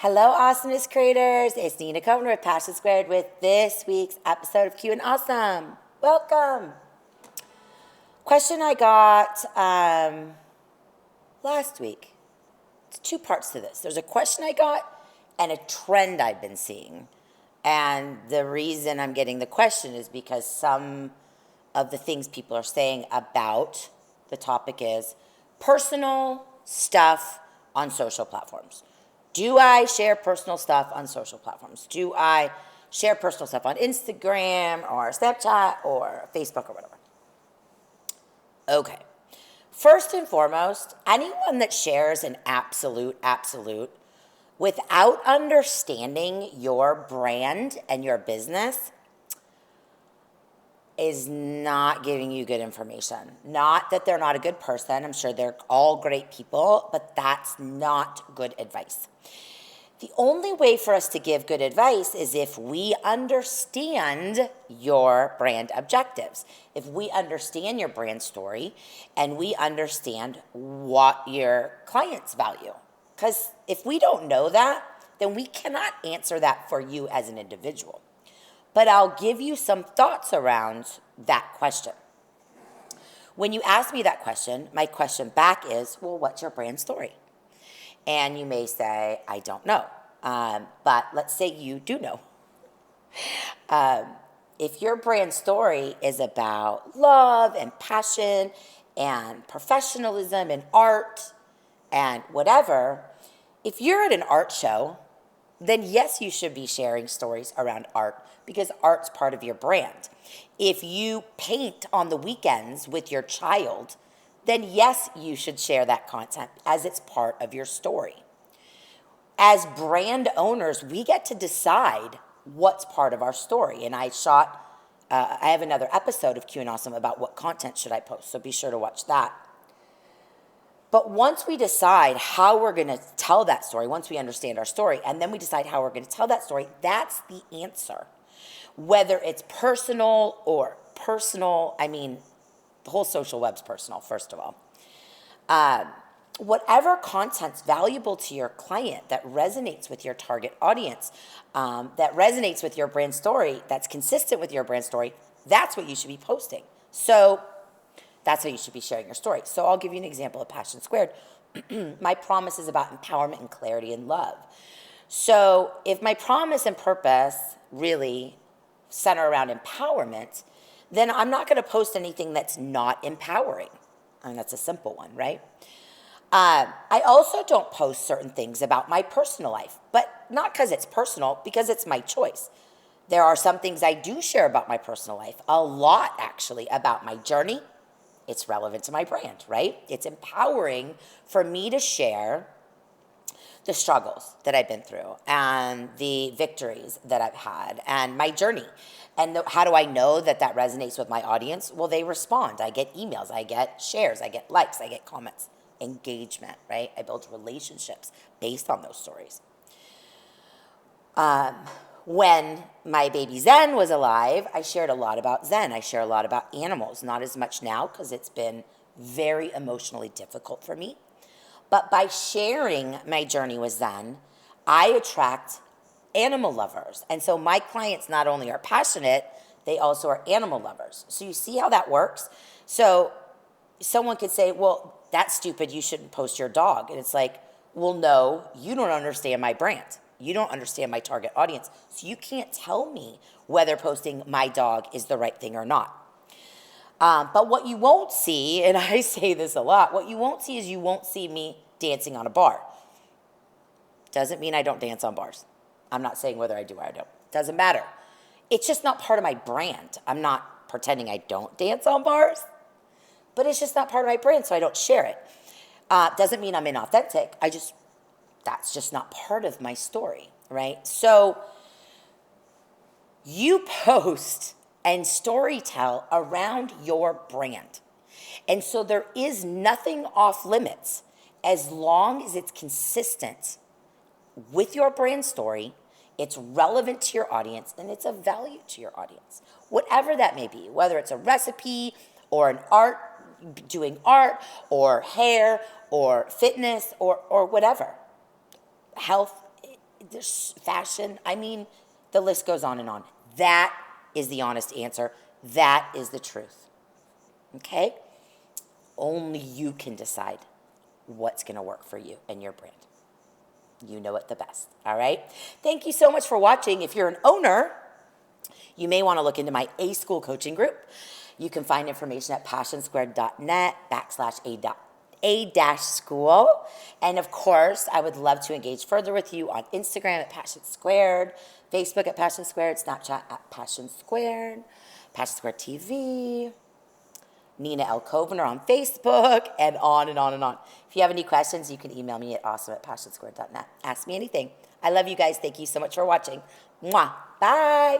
Hello, awesomeness creators. It's Nina Kovner with Passion Squared with this week's episode of Q and Awesome. Welcome. Question I got last week. It's two parts to this. There's a question I got and a trend I've been seeing. And the reason I'm getting the question is because some of the things people are saying about the topic is personal stuff on social platforms. Do I share personal stuff on social platforms? Do I share personal stuff on Instagram or Snapchat or Facebook or whatever? Okay. First and foremost, anyone that shares an absolute, without understanding your brand and your business is not giving you good information. Not that they're not a good person. I'm sure they're all great people, but that's not good advice. The only way for us to give good advice is if we understand your brand objectives, if we understand your brand story, and we understand what your clients value. Because if we don't know that, then we cannot answer that for you as an individual. But I'll give you some thoughts around that question. When you ask me that question, my question back is, well, what's your brand story? And you may say, I don't know. But let's say you do know. If your brand story is about love and passion and professionalism and art and whatever, if you're at an art show, then yes, you should be sharing stories around art because art's part of your brand. If you paint on the weekends with your child, then yes, you should share that content as it's part of your story. As brand owners, we get to decide what's part of our story. And I have another episode of Q and Awesome about what content should I post, so be sure to watch that. But once we decide how we're going to tell that story, once we understand our story, and then we decide how we're going to tell that story, that's the answer. Whether it's personal or personal, the whole social web's personal, first of all. Whatever content's valuable to your client that resonates with your target audience, that resonates with your brand story, that's consistent with your brand story, that's what you should be posting. So that's how you should be sharing your story. So I'll give you an example of Passion Squared. My promise is about empowerment and clarity and love. So if my promise and purpose really center around empowerment, then I'm not going to post anything that's not empowering. And that's a simple one, right? I also don't post certain things about my personal life, but not because it's personal, because it's my choice. There are some things I do share about my personal life, a lot actually about my journey. It's relevant to my brand, right? It's empowering for me to share the struggles that I've been through and the victories that I've had and my journey. And how do I know that that resonates with my audience? Well, they respond. I get emails, I get shares, I get likes, I get comments, engagement, right? I build relationships based on those stories. When my baby Zen was alive, I shared a lot about Zen. I share a lot about animals, not as much now because it's been very emotionally difficult for me. But by sharing my journey with Zen, I attract animal lovers. And so my clients not only are passionate, they also are animal lovers. So you see how that works? So someone could say, well, that's stupid, you shouldn't post your dog. And it's like, well, no, you don't understand my brand. You don't understand my target audience. So you can't tell me whether posting my dog is the right thing or not. But what you won't see, and I say this a lot, what you won't see is you won't see me dancing on a bar. Doesn't mean I don't dance on bars. I'm not saying whether I do or I don't. Doesn't matter. It's just not part of my brand. I'm not pretending I don't dance on bars, but it's just not part of my brand, so I don't share it. Doesn't mean I'm inauthentic. That's just not part of my story, right? So you post and storytell around your brand. And so there is nothing off limits as long as it's consistent with your brand story, it's relevant to your audience, and it's of value to your audience. Whatever that may be, whether it's a recipe or doing art or hair or fitness or whatever. Health, there's fashion. I mean, the list goes on and on. That is the honest answer. That is the truth. Okay? Only you can decide what's going to work for you and your brand. You know it the best. All right? Thank you so much for watching. If you're an owner, you may want to look into my A School coaching group. You can find information at passionsquared.net/a-school. And of course, I would love to engage further with you on Instagram at Passion Squared, Facebook at Passion Squared, Snapchat at Passion Squared, Passion Squared TV, Nina L. Kovner on Facebook, and on and on and on. If you have any questions, you can email me at awesome@passionsquared.net. Ask me anything. I love you guys. Thank you so much for watching. Mwah. Bye.